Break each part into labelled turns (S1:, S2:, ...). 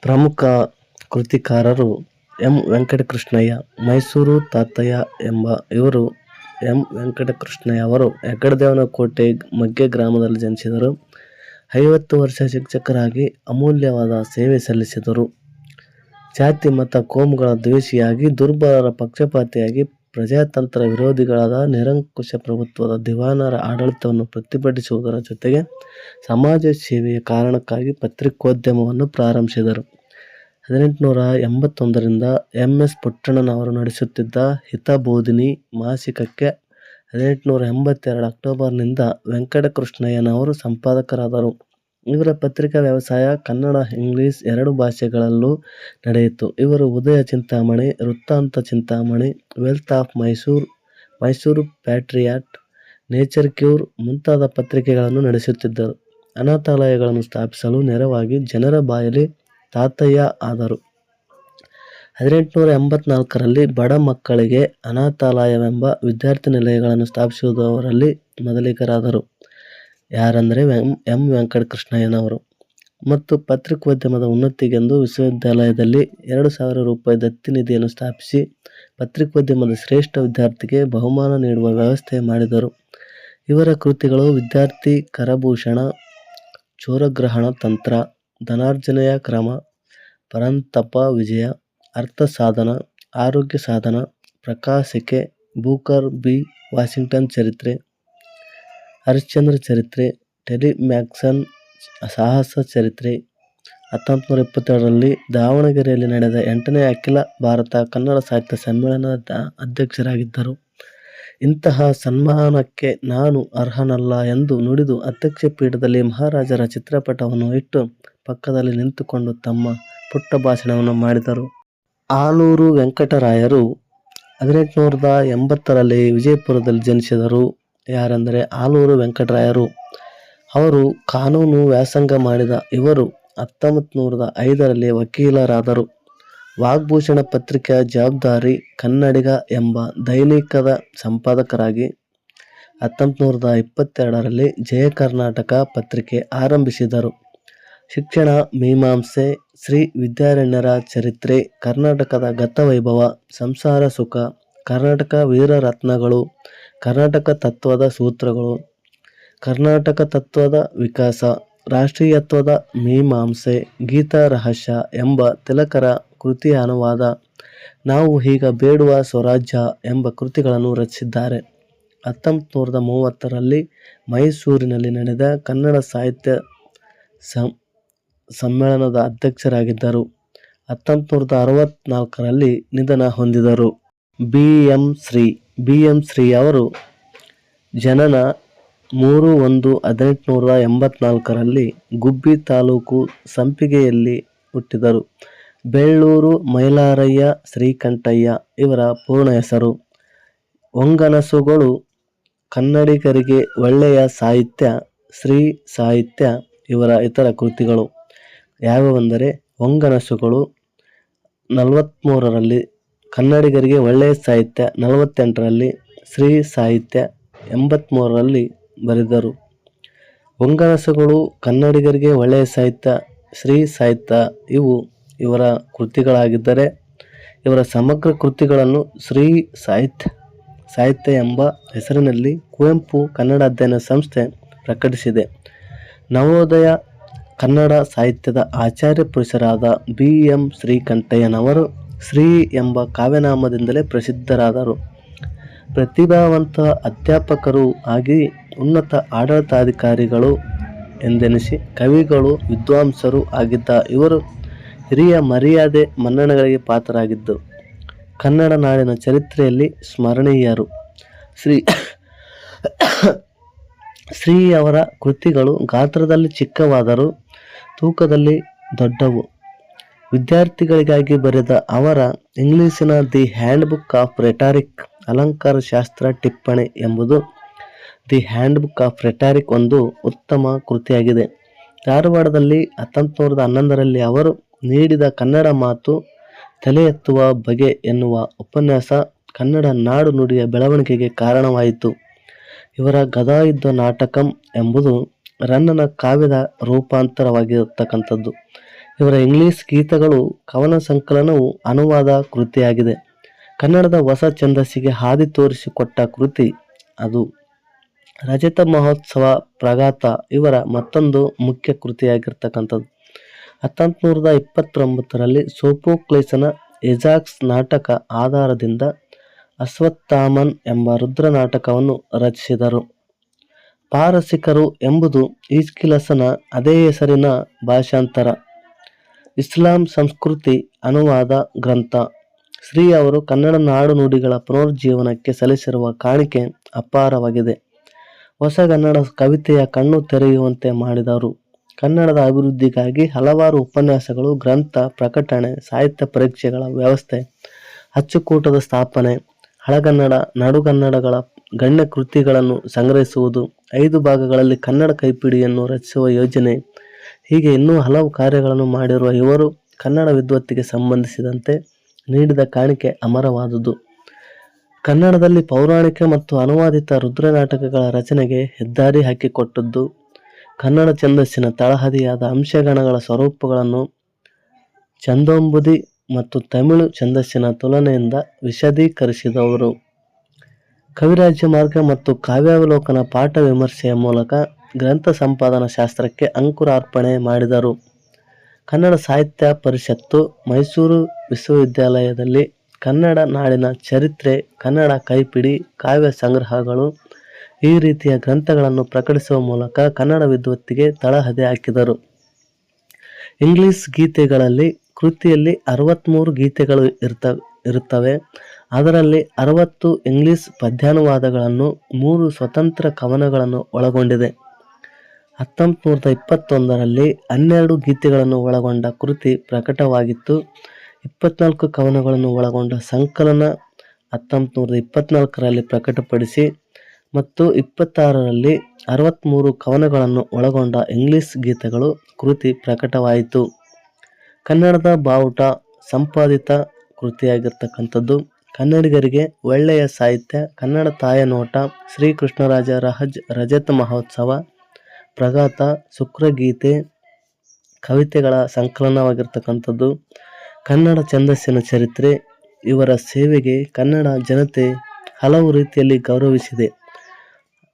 S1: ಪ್ರಮುಖ ಕೃತಿಕಾರರು ಎಂ. ವೆಂಕಟಕೃಷ್ಣಯ್ಯ, ಮೈಸೂರು ತಾತಯ್ಯ ಎಂಬ ಇವರು. ಎಂ. ವೆಂಕಟಕೃಷ್ಣಯ್ಯ ಅವರು ಹೆಗ್ಗಡದೇವನಕೋಟೆ ಮಗ್ಗೆ ಗ್ರಾಮದಲ್ಲಿ ಜನಿಸಿದರು. 50 ವರ್ಷ ಶಿಕ್ಷಕರಾಗಿ ಅಮೂಲ್ಯವಾದ ಸೇವೆ ಸಲ್ಲಿಸಿದರು. ಜಾತಿ ಮತ ಕೋಮುಗಳ ದ್ವೇಷಿಯಾಗಿ, ದುರ್ಬಲರ ಪಕ್ಷಪಾತಿಯಾಗಿ, ಪ್ರಜಾತಂತ್ರ ವಿರೋಧಿಗಳಾದ ನಿರಂಕುಶ ಪ್ರಭುತ್ವದ ದಿವಾನರ ಆಡಳಿತವನ್ನು ಪ್ರತಿಭಟಿಸುವುದರ ಜೊತೆಗೆ ಸಮಾಜ ಸೇವೆಯ ಕಾರಣಕ್ಕಾಗಿ ಪತ್ರಿಕೋದ್ಯಮವನ್ನು ಪ್ರಾರಂಭಿಸಿದರು. 1881ರಿಂದ ಎಂ. ಎಸ್. ಪುಟ್ಟಣ್ಣನವರು ನಡೆಸುತ್ತಿದ್ದ ಹಿತಬೋಧಿನಿ ಮಾಸಿಕಕ್ಕೆ 1882 ಅಕ್ಟೋಬರ್ನಿಂದ ವೆಂಕಟಕೃಷ್ಣಯ್ಯನವರು ಸಂಪಾದಕರಾದರು. ಇವರ ಪತ್ರಿಕಾ ವ್ಯವಸಾಯ ಕನ್ನಡ, ಇಂಗ್ಲಿಷ್ ಎರಡೂ ಭಾಷೆಗಳಲ್ಲೂ ನಡೆಯಿತು. ಇವರು Udaya Chintamani, Vruttanta Chintamani, wealth of Mysore, Mysore patriot, nature cure ಮುಂತಾದ ಪತ್ರಿಕೆಗಳನ್ನು ನಡೆಸುತ್ತಿದ್ದರು. ಅನಾಥಾಲಯಗಳನ್ನು ಸ್ಥಾಪಿಸಲು ನೆರವಾಗಿ ಜನರ ಬಾಯಲ್ಲಿ ತಾತಯ್ಯ ಆದರು. 1884ರಲ್ಲಿ ಬಡ ಮಕ್ಕಳಿಗೆ ಅನಾಥಾಲಯವೆಂಬ ವಿದ್ಯಾರ್ಥಿ ನಿಲಯಗಳನ್ನು ಸ್ಥಾಪಿಸುವುದರಲ್ಲಿ ಮೊದಲಿಗರಾದರು. ಯಾರಂದರೆ ಎಂ. ವೆಂಕಟಕೃಷ್ಣಯ್ಯನವರು. ಮತ್ತು ಪತ್ರಿಕೋದ್ಯಮದ ಉನ್ನತಿಗೆಂದು ವಿಶ್ವವಿದ್ಯಾಲಯದಲ್ಲಿ 2,000 ರೂಪಾಯಿ ದತ್ತಿ ನಿಧಿಯನ್ನು ಸ್ಥಾಪಿಸಿ ಪತ್ರಿಕೋದ್ಯಮದ ಶ್ರೇಷ್ಠ ವಿದ್ಯಾರ್ಥಿಗೆ ಬಹುಮಾನ ನೀಡುವ ವ್ಯವಸ್ಥೆ ಮಾಡಿದರು. ಇವರ ಕೃತಿಗಳು ವಿದ್ಯಾರ್ಥಿ ಕರಭೂಷಣ, ಚೋರಗ್ರಹಣ ತಂತ್ರ, ಧನಾರ್ಜನೆಯ ಕ್ರಮ, ಪರಂತಪ ವಿಜಯ, ಅರ್ಥಸಾಧನ, ಆರೋಗ್ಯ ಸಾಧನ, ಪ್ರಕಾಶಿಕೆ, ಬೂಕರ್ ಬಿ ವಾಷಿಂಗ್ಟನ್ ಚರಿತ್ರೆ, ಹರಿಶ್ಚಂದ್ರ ಚರಿತ್ರೆ, ಟೆಲಿಮ್ಯಾಕ್ಸನ್ ಸಾಹಸ ಚರಿತ್ರೆ. 1922ರಲ್ಲಿ ದಾವಣಗೆರೆಯಲ್ಲಿ ನಡೆದ 8ನೇ ಅಖಿಲ ಭಾರತ ಕನ್ನಡ ಸಾಹಿತ್ಯ ಸಮ್ಮೇಳನದ ಅಧ್ಯಕ್ಷರಾಗಿದ್ದರು. ಇಂತಹ ಸನ್ಮಾನಕ್ಕೆ ನಾನು ಅರ್ಹನಲ್ಲ ಎಂದು ನುಡಿದು ಅಧ್ಯಕ್ಷ ಪೀಠದಲ್ಲಿ ಮಹಾರಾಜರ ಚಿತ್ರಪಟವನ್ನು ಇಟ್ಟು ಪಕ್ಕದಲ್ಲಿ ನಿಂತುಕೊಂಡು ತಮ್ಮ ಪುಟ್ಟ ಭಾಷಣವನ್ನು ಮಾಡಿದರು. ಆಲೂರು ವೆಂಕಟರಾಯರು 1880ರಲ್ಲಿ ವಿಜಯಪುರದಲ್ಲಿ ಜನಿಸಿದರು. ಯಾರೆಂದರೆ ಆಲೂರು ವೆಂಕಟರಾಯರು. ಅವರು ಕಾನೂನು ವ್ಯಾಸಂಗ ಮಾಡಿದ ಇವರು 1905ರಲ್ಲಿ ವಕೀಲರಾದರು. ವಾಗ್ಭೂಷಣ ಪತ್ರಿಕೆಯ ಜವಾಬ್ದಾರಿ, ಕನ್ನಡಿಗ ಎಂಬ ದೈನಿಕದ ಸಂಪಾದಕರಾಗಿ 1922ರಲ್ಲಿ ಜಯ ಕರ್ನಾಟಕ ಪತ್ರಿಕೆ ಆರಂಭಿಸಿದರು. ಶಿಕ್ಷಣ, ಮೀಮಾಂಸೆ, ಶ್ರೀ ವಿದ್ಯಾರಣ್ಯರ ಚರಿತ್ರೆ, ಕರ್ನಾಟಕದ ಗತವೈಭವ, ಸಂಸಾರ ಸುಖ, ಕರ್ನಾಟಕ ವೀರರತ್ನಗಳು, ಕರ್ನಾಟಕ ತತ್ವದ ಸೂತ್ರಗಳು, ಕರ್ನಾಟಕ ತತ್ವದ ವಿಕಾಸ, ರಾಷ್ಟ್ರೀಯತ್ವದ ಮೀಮಾಂಸೆ, ಗೀತಾ ರಹಸ್ಯ ಎಂಬ ತಿಲಕರ ಕೃತಿಯ ಅನುವಾದ, ನಾವು ಈಗ ಬೇಡುವ ಸ್ವರಾಜ್ಯ ಎಂಬ ಕೃತಿಗಳನ್ನು ರಚಿಸಿದ್ದಾರೆ. 1930ರಲ್ಲಿ ಮೈಸೂರಿನಲ್ಲಿ ನಡೆದ ಕನ್ನಡ ಸಾಹಿತ್ಯ ಸಮ್ಮೇಳನದ ಅಧ್ಯಕ್ಷರಾಗಿದ್ದರು. 1964ರಲ್ಲಿ ನಿಧನ ಹೊಂದಿದರು. B. M. Shri. B. M. Shri ಅವರು ಜನನ 3/1/1884ರಲ್ಲಿ ಗುಬ್ಬಿ ತಾಲೂಕು ಸಂಪಿಗೆಯಲ್ಲಿ ಹುಟ್ಟಿದರು. ಬೆಳ್ಳೂರು ಮೈಲಾರಯ್ಯ ಶ್ರೀಕಂಠಯ್ಯ ಇವರ ಪೂರ್ಣ ಹೆಸರು. ಹೊಂಗನಸುಗಳು ಕನ್ನಡಿಗರಿಗೆ ಒಳ್ಳೆಯ ಸಾಹಿತ್ಯ, ಶ್ರೀ ಸಾಹಿತ್ಯ. ಇವರ ಇತರ ಕೃತಿಗಳು ಯಾವುವೆಂದರೆ ಹೊಂಗನಸುಗಳು 43ರಲ್ಲಿ, ಕನ್ನಡಿಗರಿಗೆ ಒಳ್ಳೆಯ ಸಾಹಿತ್ಯ 48ರಲ್ಲಿ, ಶ್ರೀ ಸಾಹಿತ್ಯ 83ರಲ್ಲಿ ಬರೆದರು. ಹೊಂಗನಸುಗಳು, ಕನ್ನಡಿಗರಿಗೆ ಒಳ್ಳೆಯ ಸಾಹಿತ್ಯ, ಶ್ರೀ ಸಾಹಿತ್ಯ ಇವು ಇವರ ಕೃತಿಗಳಾಗಿದ್ದರೆ, ಇವರ ಸಮಗ್ರ ಕೃತಿಗಳನ್ನು ಶ್ರೀ ಸಾಹಿತ್ಯ ಎಂಬ ಹೆಸರಿನಲ್ಲಿ ಕುವೆಂಪು ಕನ್ನಡ ಅಧ್ಯಯನ ಸಂಸ್ಥೆ ಪ್ರಕಟಿಸಿದೆ. ನವೋದಯ ಕನ್ನಡ ಸಾಹಿತ್ಯದ ಆಚಾರ್ಯ ಪುರುಷರಾದ ಬಿ. ಎಂ. ಶ್ರೀಕಂಠಯ್ಯನವರು ಶ್ರೀ ಎಂಬ ಕಾವ್ಯನಾಮದಿಂದಲೇ ಪ್ರಸಿದ್ಧರಾದರು. ಪ್ರತಿಭಾವಂತ ಅಧ್ಯಾಪಕರೂ ಆಗಿ ಉನ್ನತ ಆಡಳಿತಾಧಿಕಾರಿಗಳು ಎಂದೆನಿಸಿ ಕವಿಗಳು, ವಿದ್ವಾಂಸರೂ ಆಗಿದ್ದ ಇವರು ಹಿರಿಯ ಮರ್ಯಾದೆ, ಮನ್ನಣೆಗಳಿಗೆ ಪಾತ್ರರಾಗಿದ್ದು ಕನ್ನಡ ನಾಡಿನ ಚರಿತ್ರೆಯಲ್ಲಿ ಸ್ಮರಣೀಯರು. ಶ್ರೀ ಅವರ ಕೃತಿಗಳು ಗಾತ್ರದಲ್ಲಿ ಚಿಕ್ಕವಾದರೂ ತೂಕದಲ್ಲಿ ದೊಡ್ಡವು. ವಿದ್ಯಾರ್ಥಿಗಳಿಗಾಗಿ ಬರೆದ ಅವರ ಇಂಗ್ಲಿಶಿನ ದಿ ಹ್ಯಾಂಡ್ ಬುಕ್ ಆಫ್ ರೆಟಾರಿಕ್, ಅಲಂಕಾರ ಶಾಸ್ತ್ರ ಟಿಪ್ಪಣಿ ಎಂಬುದು ದಿ ಹ್ಯಾಂಡ್ ಬುಕ್ ಆಫ್ ರೆಟಾರಿಕ್ ಒಂದು ಉತ್ತಮ ಕೃತಿಯಾಗಿದೆ. ಧಾರವಾಡದಲ್ಲಿ 1911ರಲ್ಲಿ ಅವರು ನೀಡಿದ ಕನ್ನಡ ಮಾತು ತಲೆ ಎತ್ತುವ ಬಗೆ ಎನ್ನುವ ಉಪನ್ಯಾಸ ಕನ್ನಡ ನಾಡು ನುಡಿಯ ಬೆಳವಣಿಗೆಗೆ ಕಾರಣವಾಯಿತು. ಇವರ ಗದಾಯುದ್ಧ ನಾಟಕಂ ಎಂಬುದು ರನ್ನನ ಕಾವ್ಯದ ರೂಪಾಂತರವಾಗಿರತಕ್ಕಂಥದ್ದು. ಇವರ ಇಂಗ್ಲಿಷ್ ಗೀತಗಳು ಕವನ ಸಂಕಲನವು ಅನುವಾದ ಕೃತಿಯಾಗಿದೆ. ಕನ್ನಡದ ಹೊಸ ಛಂದಸ್ಸಿಗೆ ಹಾದಿ ತೋರಿಸಿಕೊಟ್ಟ ಕೃತಿ ಅದು. ರಜತ ಮಹೋತ್ಸವ ಪ್ರಗಾತ ಇವರ ಮತ್ತೊಂದು ಮುಖ್ಯ ಕೃತಿಯಾಗಿರ್ತಕ್ಕಂಥದ್ದು. 1929ರಲ್ಲಿ ಸೋಫೋಕ್ಲೇಸನ ಏಜಾಕ್ಸ್ ನಾಟಕ ಆಧಾರದಿಂದ ಅಶ್ವತ್ಥಾಮನ್ ಎಂಬ ರುದ್ರ ನಾಟಕವನ್ನು ರಚಿಸಿದರು. ಪಾರಸಿಕರು ಎಂಬುದು ಈಸ್ಕಿಲಸನ ಅದೇ ಹೆಸರಿನ ಭಾಷಾಂತರ. ಇಸ್ಲಾಂ ಸಂಸ್ಕೃತಿ ಅನುವಾದ ಗ್ರಂಥ. ಶ್ರೀ ಅವರು ಕನ್ನಡ ನಾಡು ನುಡಿಗಳ ಪುನರುಜ್ಜೀವನಕ್ಕೆ ಸಲ್ಲಿಸಿರುವ ಕಾಣಿಕೆ ಅಪಾರವಾಗಿದೆ. ಹೊಸ ಕನ್ನಡ ಕವಿತೆಯ ಕಣ್ಣು ತೆರೆಯುವಂತೆ ಮಾಡಿದರು. ಕನ್ನಡದ ಅಭಿವೃದ್ಧಿಗಾಗಿ ಹಲವಾರು ಉಪನ್ಯಾಸಗಳು, ಗ್ರಂಥ ಪ್ರಕಟಣೆ, ಸಾಹಿತ್ಯ ಪರೀಕ್ಷೆಗಳ ವ್ಯವಸ್ಥೆ, ಅಚ್ಚುಕೂಟದ ಸ್ಥಾಪನೆ, ಹಳಗನ್ನಡ, ನಡುಗನ್ನಡಗಳ ಗಣ್ಯ ಕೃತಿಗಳನ್ನು ಸಂಗ್ರಹಿಸುವುದು, 5 ಭಾಗಗಳಲ್ಲಿ ಕನ್ನಡ ಕೈಪಿಡಿಯನ್ನು ರಚಿಸುವ ಯೋಜನೆ, ಹೀಗೆ ಇನ್ನೂ ಹಲವು ಕಾರ್ಯಗಳನ್ನು ಮಾಡಿರುವ ಇವರು ಕನ್ನಡ ವಿದ್ವತ್ತಿಗೆ ಸಂಬಂಧಿಸಿದಂತೆ ನೀಡಿದ ಕಾಣಿಕೆ ಅಮರವಾದುದು. ಕನ್ನಡದಲ್ಲಿ ಪೌರಾಣಿಕ ಮತ್ತು ಅನುವಾದಿತ ರುದ್ರ ನಾಟಕಗಳ ರಚನೆಗೆ ಹೆದ್ದಾರಿ ಹಾಕಿಕೊಟ್ಟದ್ದು, ಕನ್ನಡ ಛಂದಸ್ಸಿನ ತಳಹದಿಯಾದ ಅಂಶಗಣಗಳ ಸ್ವರೂಪಗಳನ್ನು ಛಂದೋಂಬುದಿ ಮತ್ತು ತಮಿಳು ಛಂದಸ್ಸಿನ ತುಲನೆಯಿಂದ ವಿಶದೀಕರಿಸಿದವರು. ಕವಿರಾಜ್ಯ ಮಾರ್ಗ ಮತ್ತು ಕಾವ್ಯಾವಲೋಕನ ಪಾಠ ವಿಮರ್ಶೆಯ ಮೂಲಕ ಗ್ರಂಥ ಸಂಪಾದನಾ ಶಾಸ್ತ್ರಕ್ಕೆ ಅಂಕುರಾರ್ಪಣೆ ಮಾಡಿದರು. ಕನ್ನಡ ಸಾಹಿತ್ಯ ಪರಿಷತ್ತು, ಮೈಸೂರು ವಿಶ್ವವಿದ್ಯಾಲಯದಲ್ಲಿ ಕನ್ನಡ ನಾಡಿನ ಚರಿತ್ರೆ, ಕನ್ನಡ ಕೈಪಿಡಿ, ಕಾವ್ಯ ಸಂಗ್ರಹಗಳು ಈ ರೀತಿಯ ಗ್ರಂಥಗಳನ್ನು ಪ್ರಕಟಿಸುವ ಮೂಲಕ ಕನ್ನಡ ವಿದ್ವತ್ತಿಗೆ ತಳಹದಿ ಹಾಕಿದರು. ಇಂಗ್ಲಿಷ್ ಗೀತೆಗಳಲ್ಲಿ ಕೃತಿಯಲ್ಲಿ 63 ಗೀತೆಗಳು ಇರುತ್ತವೆ. ಅದರಲ್ಲಿ 60 ಇಂಗ್ಲಿಷ್ ಪದ್ಯಾನುವಾದಗಳನ್ನು, 3 ಸ್ವತಂತ್ರ ಕವನಗಳನ್ನು ಒಳಗೊಂಡಿದೆ. 1921ರಲ್ಲಿ 12 ಗೀತೆಗಳನ್ನು ಒಳಗೊಂಡ ಕೃತಿ ಪ್ರಕಟವಾಗಿತ್ತು. 24 ಕವನಗಳನ್ನು ಒಳಗೊಂಡ ಸಂಕಲನ 1924ರಲ್ಲಿ ಪ್ರಕಟಪಡಿಸಿ ಮತ್ತು 26ರಲ್ಲಿ 63 ಕವನಗಳನ್ನು ಒಳಗೊಂಡ ಇಂಗ್ಲಿಷ್ ಗೀತೆಗಳು ಕೃತಿ ಪ್ರಕಟವಾಯಿತು. ಕನ್ನಡದ ಬಾವುಟ ಸಂಪಾದಿತ ಕೃತಿಯಾಗಿರ್ತಕ್ಕಂಥದ್ದು. ಕನ್ನಡಿಗರಿಗೆ ಒಳ್ಳೆಯ ಸಾಹಿತ್ಯ, ಕನ್ನಡ ತಾಯ ನೋಟ, ಶ್ರೀ ಕೃಷ್ಣರಾಜ ರಜತ ಮಹೋತ್ಸವ ಪ್ರಗಾತ, ಶುಕ್ರಗೀತೆ ಕವಿತೆಗಳ ಸಂಕಲನವಾಗಿರ್ತಕ್ಕಂಥದ್ದು. ಕನ್ನಡ ಛಂದಸ್ಸಿನ ಚರಿತ್ರೆ. ಇವರ ಸೇವೆಗೆ ಕನ್ನಡ ಜನತೆ ಹಲವು ರೀತಿಯಲ್ಲಿ ಗೌರವಿಸಿದೆ.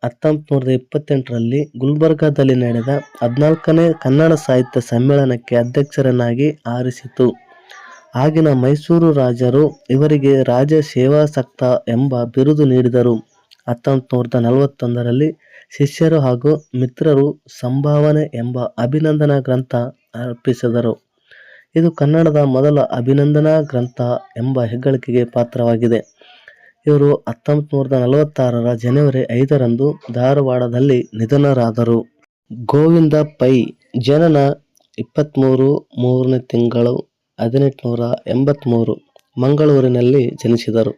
S1: 1928ರಲ್ಲಿ ಗುಲ್ಬರ್ಗಾದಲ್ಲಿ ನಡೆದ 14ನೇ ಕನ್ನಡ ಸಾಹಿತ್ಯ ಸಮ್ಮೇಳನಕ್ಕೆ ಅಧ್ಯಕ್ಷರನ್ನಾಗಿ ಆರಿಸಿತು. ಆಗಿನ ಮೈಸೂರು ರಾಜರು ಇವರಿಗೆ ರಾಜ ಸೇವಾಸಕ್ತ ಎಂಬ ಬಿರುದು ನೀಡಿದರು. 1941ರಲ್ಲಿ ಶಿಷ್ಯರು ಹಾಗೂ ಮಿತ್ರರು ಸಂಭಾವನೆ ಎಂಬ ಅಭಿನಂದನಾ ಗ್ರಂಥ ಅರ್ಪಿಸಿದರು. ಇದು ಕನ್ನಡದ ಮೊದಲ ಅಭಿನಂದನಾ ಗ್ರಂಥ ಎಂಬ ಹೆಗ್ಗಳಿಕೆಗೆ ಪಾತ್ರವಾಗಿದೆ. ಇವರು 1946ರ ಜನವರಿ 5ರಂದು ಧಾರವಾಡದಲ್ಲಿ ನಿಧನರಾದರು. ಗೋವಿಂದ ಪೈ ಜನನ 23 ತಿಂಗಳು 1883 ಮಂಗಳೂರಿನಲ್ಲಿ ಜನಿಸಿದರು.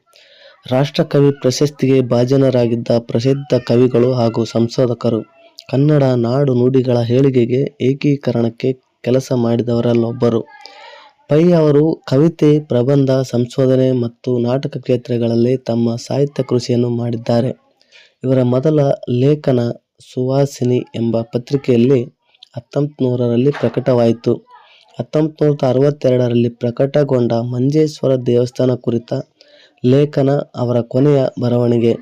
S1: ರಾಷ್ಟ್ರಕವಿ ಪ್ರಶಸ್ತಿಗೆ ಭಾಜನರಾಗಿದ್ದ ಪ್ರಸಿದ್ಧ ಕವಿಗಳು ಹಾಗೂ ಸಂಶೋಧಕರು. ಕನ್ನಡ ನಾಡು ನುಡಿಗಳ ಏಳಿಗೆಗೆ, ಏಕೀಕರಣಕ್ಕೆ ಕೆಲಸ ಮಾಡಿದವರಲ್ಲೊಬ್ಬರು. ಪೈ ಅವರು ಕವಿತೆ, ಪ್ರಬಂಧ, ಸಂಶೋಧನೆ ಮತ್ತು ನಾಟಕ ಕ್ಷೇತ್ರಗಳಲ್ಲಿ ತಮ್ಮ ಸಾಹಿತ್ಯ ಕೃಷಿಯನ್ನು ಮಾಡಿದ್ದಾರೆ. ಇವರ ಮೊದಲ ಲೇಖನ ಸುವಾಸಿನಿ ಎಂಬ ಪತ್ರಿಕೆಯಲ್ಲಿ 1900ರಲ್ಲಿ ಪ್ರಕಟವಾಯಿತು. 1962ರಲ್ಲಿ ಪ್ರಕಟಗೊಂಡ ಮಂಜೇಶ್ವರ ದೇವಸ್ಥಾನ ಕುರಿತ ಲೇಖನ ಅವರ ಕೊನೆಯ ಬರವಣಿಗೆ.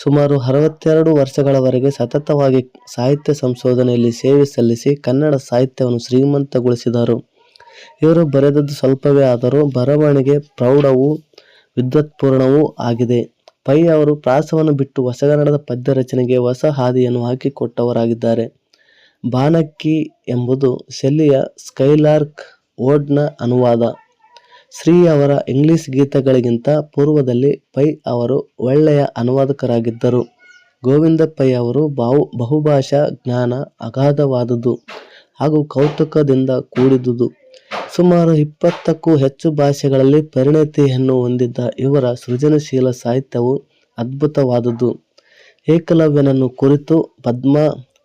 S1: ಸುಮಾರು 62 ವರ್ಷಗಳವರೆಗೆ ಸತತವಾಗಿ ಸಾಹಿತ್ಯ ಸಂಶೋಧನೆಯಲ್ಲಿ ಸೇವೆ ಸಲ್ಲಿಸಿ ಕನ್ನಡ ಸಾಹಿತ್ಯವನ್ನು ಶ್ರೀಮಂತಗೊಳಿಸಿದರು. ಇವರು ಬರೆದದ್ದು ಸ್ವಲ್ಪವೇ ಆದರೂ ಬರವಣಿಗೆ ಪ್ರೌಢವೂ ವಿದ್ವತ್ಪೂರ್ಣವೂ ಆಗಿದೆ. ಪೈ ಅವರು ಪ್ರಾಸವನ್ನು ಬಿಟ್ಟು ಹೊಸಗನ್ನಡದ ಪದ್ಯ ರಚನೆಗೆ ಹೊಸ ಹಾದಿಯನ್ನು ಹಾಕಿಕೊಟ್ಟವರಾಗಿದ್ದಾರೆ. ಬಾನಕ್ಕಿ ಎಂಬುದು ಶೆಲ್ಲಿಯ ಸ್ಕೈಲಾರ್ಕ್ ಓಡ್ನ ಅನುವಾದ. ಶ್ರೀ ಅವರ ಇಂಗ್ಲಿಷ್ ಗೀತೆಗಳಿಗಿಂತ ಪೂರ್ವದಲ್ಲಿ ಪೈ ಅವರು ಒಳ್ಳೆಯ ಅನುವಾದಕರಾಗಿದ್ದರು. ಗೋವಿಂದ ಪೈ ಅವರು ಬಹುಭಾಷಾ ಜ್ಞಾನ ಅಗಾಧವಾದುದು ಹಾಗೂ ಕೌತುಕದಿಂದ ಕೂಡಿದುದು. ಸುಮಾರು 20ಕ್ಕೂ ಹೆಚ್ಚು ಭಾಷೆಗಳಲ್ಲಿ ಪರಿಣತಿಯನ್ನು ಹೊಂದಿದ್ದ ಇವರ ಸೃಜನಶೀಲ ಸಾಹಿತ್ಯವು ಅದ್ಭುತವಾದುದು. ಏಕಲವ್ಯನನ್ನು ಕುರಿತು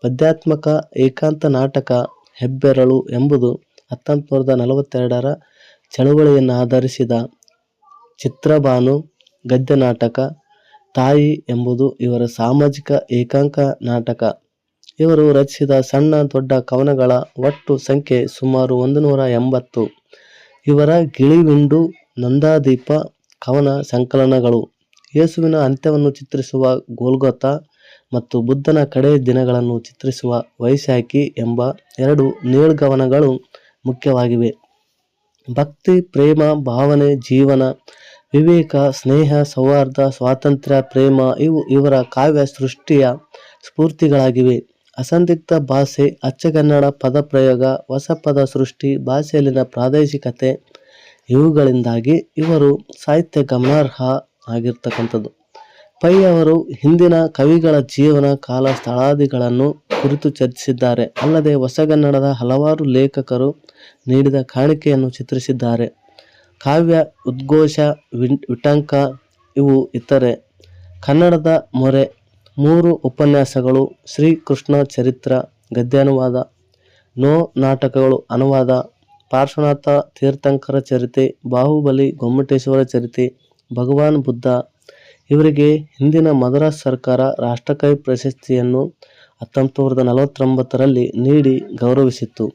S1: ಪದ್ಯಾತ್ಮಕ ಏಕಾಂತ ನಾಟಕ ಹೆಬ್ಬೆರಳು ಎಂಬುದು 1942ರ ಚಳವಳಿಯನ್ನಾಧರಿಸಿದ ಚಿತ್ರಭಾನು ಗದ್ಯ ನಾಟಕ. ತಾಯಿ ಎಂಬುದು ಇವರ ಸಾಮಾಜಿಕ ಏಕಾಂಕ ನಾಟಕ. ಇವರು ರಚಿಸಿದ ಸಣ್ಣ ದೊಡ್ಡ ಕವನಗಳ ಒಟ್ಟು ಸಂಖ್ಯೆ ಸುಮಾರು 180. ಇವರ ಗಿಳಿವಿಂಡು, ನಂದಾದೀಪ ಕವನ ಸಂಕಲನಗಳು, ಯೇಸುವಿನ ಅಂತ್ಯವನ್ನು ಚಿತ್ರಿಸುವ ಗೋಲ್ಗೊಥಾ ಮತ್ತು ಬುದ್ಧನ ಕಡೇ ದಿನಗಳನ್ನು ಚಿತ್ರಿಸುವ ವೈಶಾಖಿ ಎಂಬ 2 ನೀಳ್ಗವನಗಳು ಮುಖ್ಯವಾಗಿವೆ. ಭಕ್ತಿ, ಪ್ರೇಮ, ಭಾವನೆ, ಜೀವನ, ವಿವೇಕ, ಸ್ನೇಹ, ಸೌಹಾರ್ದ, ಸ್ವಾತಂತ್ರ್ಯ, ಪ್ರೇಮ ಇವು ಇವರ ಕಾವ್ಯ ಸೃಷ್ಟಿಯ ಸ್ಫೂರ್ತಿಗಳಾಗಿವೆ. ಅಸಂದಿಗ್ಧ ಭಾಷೆ, ಅಚ್ಚಗನ್ನಡ ಪದಪ್ರಯೋಗ, ಹೊಸ ಪದ ಸೃಷ್ಟಿ, ಭಾಷೆಯಲ್ಲಿನ ಪ್ರಾದೇಶಿಕತೆ ಇವುಗಳಿಂದಾಗಿ ಇವರು ಸಾಹಿತ್ಯ ಗಮನಾರ್ಹ ಆಗಿರ್ತಕ್ಕಂಥದ್ದು. ಪೈ ಅವರು ಹಿಂದಿನ ಕವಿಗಳ ಜೀವನ, ಕಾಲ, ಸ್ಥಳಾದಿಗಳನ್ನು ಕುರಿತು ಚರ್ಚಿಸಿದ್ದಾರೆ. ಅಲ್ಲದೆ ಹೊಸಗನ್ನಡದ ಹಲವಾರು ಲೇಖಕರು ನೀಡಿದ ಕಾಣಿಕೆಯನ್ನು ಚಿತ್ರಿಸಿದ್ದಾರೆ. ಕಾವ್ಯ ಉದ್ಘೋಷ, ವಿಟಂಕ ಇವು ಇತರೆ. ಕನ್ನಡದ ಮೊರೆ 3 ಉಪನ್ಯಾಸಗಳು, ಶ್ರೀ ಕೃಷ್ಣ ಚರಿತ್ರ ಗದ್ಯಾನುವಾದ, ನೋ ನಾಟಕಗಳು ಅನುವಾದ, ಪಾರ್ಶ್ವನಾಥ ತೀರ್ಥಂಕರ ಚರಿತೆ, ಬಾಹುಬಲಿ ಗೊಮ್ಮಟೇಶ್ವರ ಚರಿತೆ, ಭಗವಾನ್ ಬುದ್ಧ. ಇವರಿಗೆ ಹಿಂದಿನ ಮದ್ರಾಸ್ ಸರ್ಕಾರ ರಾಷ್ಟ್ರಕವಿ ಪ್ರಶಸ್ತಿಯನ್ನು 1949ರಲ್ಲಿ ನೀಡಿ ಗೌರವಿಸಿತ್ತು.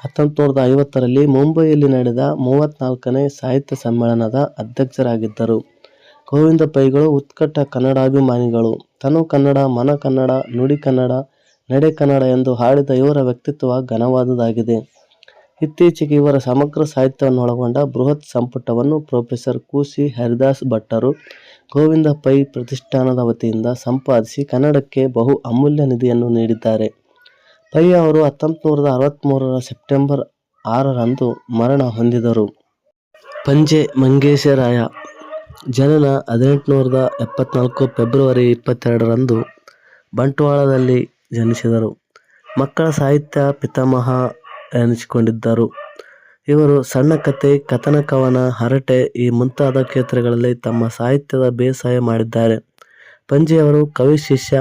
S1: 1950ರಲ್ಲಿ ಮುಂಬಯಿಯಲ್ಲಿ ನಡೆದ 34ನೇ ಸಾಹಿತ್ಯ ಸಮ್ಮೇಳನದ ಅಧ್ಯಕ್ಷರಾಗಿದ್ದರು. ಗೋವಿಂದ ಪೈಗಳು ಉತ್ಕಟ ಕನ್ನಡಾಭಿಮಾನಿಗಳು. ತನು ಕನ್ನಡ, ಮನ ಕನ್ನಡ, ನುಡಿ ಕನ್ನಡ, ನಡೆ ಕನ್ನಡ ಎಂದು ಹಾಡಿದ ಇವರ ವ್ಯಕ್ತಿತ್ವ ಘನವಾದುದಾಗಿದೆ. ಇತ್ತೀಚೆಗೆ ಇವರ ಸಮಗ್ರ ಸಾಹಿತ್ಯವನ್ನೊಳಗೊಂಡ ಬೃಹತ್ ಸಂಪುಟವನ್ನು ಪ್ರೊಫೆಸರ್ ಕು. ಸಿ. ಹರಿದಾಸ್ ಭಟ್ಟರು ಗೋವಿಂದ ಪೈ ಪ್ರತಿಷ್ಠಾನದ ವತಿಯಿಂದ ಸಂಪಾದಿಸಿ ಕನ್ನಡಕ್ಕೆ ಬಹು ಅಮೂಲ್ಯ ನಿಧಿಯನ್ನು ನೀಡಿದ್ದಾರೆ. ಪೈ ಅವರು 1963ರ ಸೆಪ್ಟೆಂಬರ್ 6ರಂದು ಮರಣ ಹೊಂದಿದರು. ಪಂಜೆ ಮಂಗೇಶರಾಯ ಜನನ 1874 ಫೆಬ್ರವರಿ 22ರಂದು ಬಂಟ್ವಾಳದಲ್ಲಿ ಜನಿಸಿದರು. ಮಕ್ಕಳ ಸಾಹಿತ್ಯ ಪಿತಾಮಹ ಎನಿಸಿಕೊಂಡಿದ್ದರು. ಇವರು ಸಣ್ಣ ಕಥೆ, ಕಥನ ಕವನ, ಹರಟೆ ಈ ಮುಂತಾದ ಕ್ಷೇತ್ರಗಳಲ್ಲಿ ತಮ್ಮ ಸಾಹಿತ್ಯದ ಬೇಸಾಯ ಮಾಡಿದ್ದಾರೆ. ಪಂಜೆಯವರು ಕವಿ ಶಿಷ್ಯ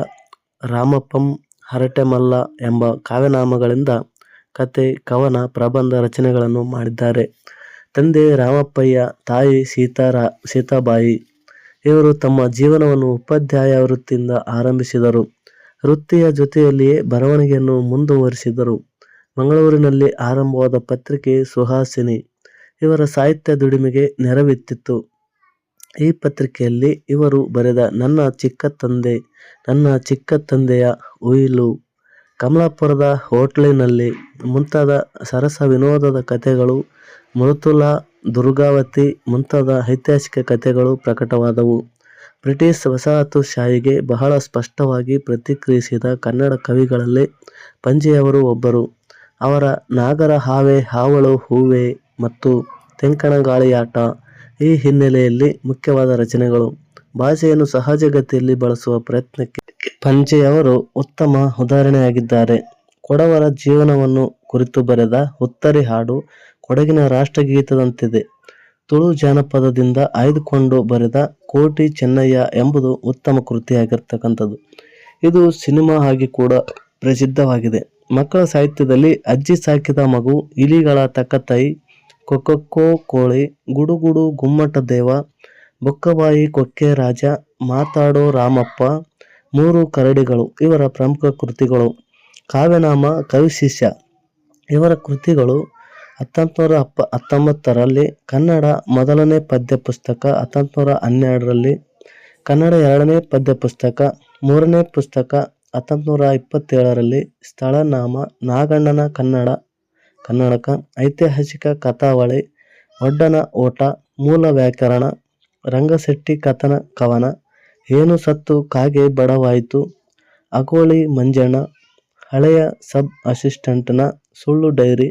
S1: ರಾಮಪ್ಪಂ, ಹರಟೆಮಲ್ಲ ಎಂಬ ಕಾವ್ಯನಾಮಗಳಿಂದ ಕಥೆ, ಕವನ, ಪ್ರಬಂಧ ರಚನೆಗಳನ್ನು ಮಾಡಿದ್ದಾರೆ. ತಂದೆ ರಾಮಪ್ಪಯ್ಯ, ತಾಯಿ ಸೀತಾಬಾಯಿ. ಇವರು ತಮ್ಮ ಜೀವನವನ್ನು ಉಪಾಧ್ಯಾಯ ವೃತ್ತಿಯಿಂದ ಆರಂಭಿಸಿದರು. ವೃತ್ತಿಯ ಜೊತೆಯಲ್ಲಿಯೇ ಬರವಣಿಗೆಯನ್ನು ಮುಂದುವರಿಸಿದರು. ಮಂಗಳೂರಿನಲ್ಲಿ ಆರಂಭವಾದ ಪತ್ರಿಕೆ ಸುಹಾಸಿನಿ ಇವರ ಸಾಹಿತ್ಯ ದುಡಿಮೆಗೆ ನೆರವಿತ್ತಿತ್ತು. ಈ ಪತ್ರಿಕೆಯಲ್ಲಿ ಇವರು ಬರೆದ ನನ್ನ ಚಿಕ್ಕ ತಂದೆಯ ಉಯಿಲು, ಕಮಲಾಪುರದ ಹೋಟ್ಲಿನಲ್ಲಿ ಮುಂತಾದ ಸರಸ ವಿನೋದದ ಕಥೆಗಳು, ಮೃದುಲಾ, ದುರ್ಗಾವತಿ ಮುಂತಾದ ಐತಿಹಾಸಿಕ ಕಥೆಗಳು ಪ್ರಕಟವಾದವು. ಬ್ರಿಟಿಷ್ ವಸಾಹತುಶಾಹಿಗೆ ಬಹಳ ಸ್ಪಷ್ಟವಾಗಿ ಪ್ರತಿಕ್ರಿಯಿಸಿದ ಕನ್ನಡ ಕವಿಗಳಲ್ಲಿ ಪಂಜೆಯವರು ಒಬ್ಬರು. ಅವರ ನಾಗರ ಹಾವೆ, ಹಾವಳು ಹೂವೆ ಮತ್ತು ತೆಂಕಣಗಾಳಿಯಾಟ ಈ ಹಿನ್ನೆಲೆಯಲ್ಲಿ ಮುಖ್ಯವಾದ ರಚನೆಗಳು. ಭಾಷೆಯನ್ನು ಸಹಜಗತಿಯಲ್ಲಿ ಬಳಸುವ ಪ್ರಯತ್ನಕ್ಕೆ ಪಂಜೆಯವರು ಉತ್ತಮ ಉದಾಹರಣೆಯಾಗಿದ್ದಾರೆ. ಕೊಡವರ ಜೀವನವನ್ನು ಕುರಿತು ಬರೆದ ಹುತ್ತರಿ ಹಾಡು ಕೊಡಗಿನ ರಾಷ್ಟ್ರಗೀತದಂತಿದೆ. ತುಳು ಜಾನಪದದಿಂದ ಆಯ್ದುಕೊಂಡು ಬರೆದ ಕೋಟಿ ಚೆನ್ನಯ್ಯ ಎಂಬುದು ಉತ್ತಮ ಕೃತಿಯಾಗಿರ್ತಕ್ಕಂಥದ್ದು. ಇದು ಸಿನಿಮಾ ಆಗಿ ಕೂಡ ಪ್ರಸಿದ್ಧವಾಗಿದೆ. ಮಕ್ಕಳ ಸಾಹಿತ್ಯದಲ್ಲಿ ಅಜ್ಜಿ ಸಾಕಿದ ಮಗು, ಇಲಿಗಳ ತಕ್ಕತಾಯಿ, ಕೊಕ್ಕೋ ಕೋಳಿ, ಗುಡುಗುಡು ಗುಮ್ಮಟ ದೇವ, ಬೊಕ್ಕಬಾಯಿ ಕೊಕ್ಕೆ ರಾಜ, ಮಾತಾಡೋ ರಾಮಪ್ಪ, 3 ಕರಡಿಗಳು ಇವರ ಪ್ರಮುಖ ಕೃತಿಗಳು. ಕಾವ್ಯನಾಮ ಕವಿಶಿಷ್ಯ ಇವರ ಕೃತಿಗಳು 1919ರಲ್ಲಿ ಕನ್ನಡ ಮೊದಲನೇ ಪದ್ಯ ಪುಸ್ತಕ, 1912ರಲ್ಲಿ ಕನ್ನಡ 2ನೇ ಪದ್ಯ ಪುಸ್ತಕ, 3ನೇ ಪುಸ್ತಕ 1927ರಲ್ಲಿ ಸ್ಥಳನಾಮ ನಾಗಣ್ಣನ ಕನ್ನಡಕ, ಐತಿಹಾಸಿಕ ಕಥಾವಳಿ, ಒಡ್ಡನ ಓಟ, ಮೂಲ ವ್ಯಾಕರಣ, ರಂಗಶೆಟ್ಟಿ ಕಥನ ಕವನ, ಏನು ಸತ್ತು ಕಾಗೆ ಬಡವಾಯಿತು, ಅಗೋಳಿ ಮಂಜಣ್ಣ, ಹಳೆಯ ಸಬ್ ಅಸಿಸ್ಟೆಂಟನ ಸುಳ್ಳು ಡೈರಿ,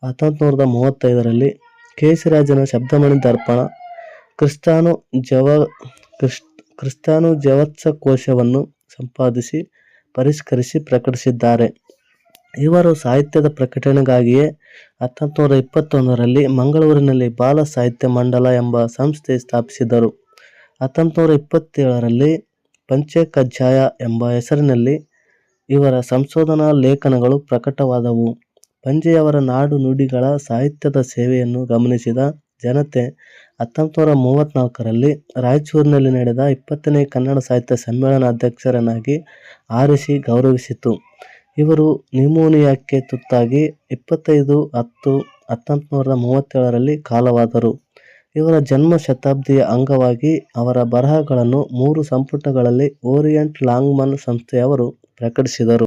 S1: 1935ರಲ್ಲಿ ಕೇಶಿರಾಜನ ಶಬ್ದಮಣಿ ದರ್ಪಣ, ಕ್ರಿಸ್ತಾನು ಜವತ್ಸಕೋಶವನ್ನು ಸಂಪಾದಿಸಿ ಪರಿಷ್ಕರಿಸಿ ಪ್ರಕಟಿಸಿದ್ದಾರೆ. ಇವರು ಸಾಹಿತ್ಯದ ಪ್ರಕಟಣೆಗಾಗಿಯೇ 1921ರಲ್ಲಿ ಮಂಗಳೂರಿನಲ್ಲಿ ಬಾಲ ಸಾಹಿತ್ಯ ಮಂಡಲ ಎಂಬ ಸಂಸ್ಥೆ ಸ್ಥಾಪಿಸಿದರು. 1927ರಲ್ಲಿ ಪಂಚಕಜ್ಜಾಯ ಎಂಬ ಹೆಸರಿನಲ್ಲಿ ಇವರ ಸಂಶೋಧನಾ ಲೇಖನಗಳು ಪ್ರಕಟವಾದವು. ಪಂಜೆಯವರ ನಾಡು ನುಡಿಗಳ ಸಾಹಿತ್ಯದ ಸೇವೆಯನ್ನು ಗಮನಿಸಿದ ಜನತೆ 1934ರಲ್ಲಿ ರಾಯಚೂರಿನಲ್ಲಿ ನಡೆದ 20ನೇ ಕನ್ನಡ ಸಾಹಿತ್ಯ ಸಮ್ಮೇಳನ ಅಧ್ಯಕ್ಷರನ್ನಾಗಿ ಆರಿಸಿ ಗೌರವಿಸಿತು. ಇವರು ನ್ಯುಮೋನಿಯಾಕ್ಕೆ ತುತ್ತಾಗಿ 25/10/1937ರಲ್ಲಿ ಕಾಲವಾದರು. ಇವರ ಜನ್ಮ ಶತಾಬ್ದಿಯ ಅಂಗವಾಗಿ ಅವರ ಬರಹಗಳನ್ನು 3 ಸಂಪುಟಗಳಲ್ಲಿ ಓರಿಯೆಂಟ್ ಲಾಂಗ್ಮನ್ ಸಂಸ್ಥೆಯವರು ಪ್ರಕಟಿಸಿದರು.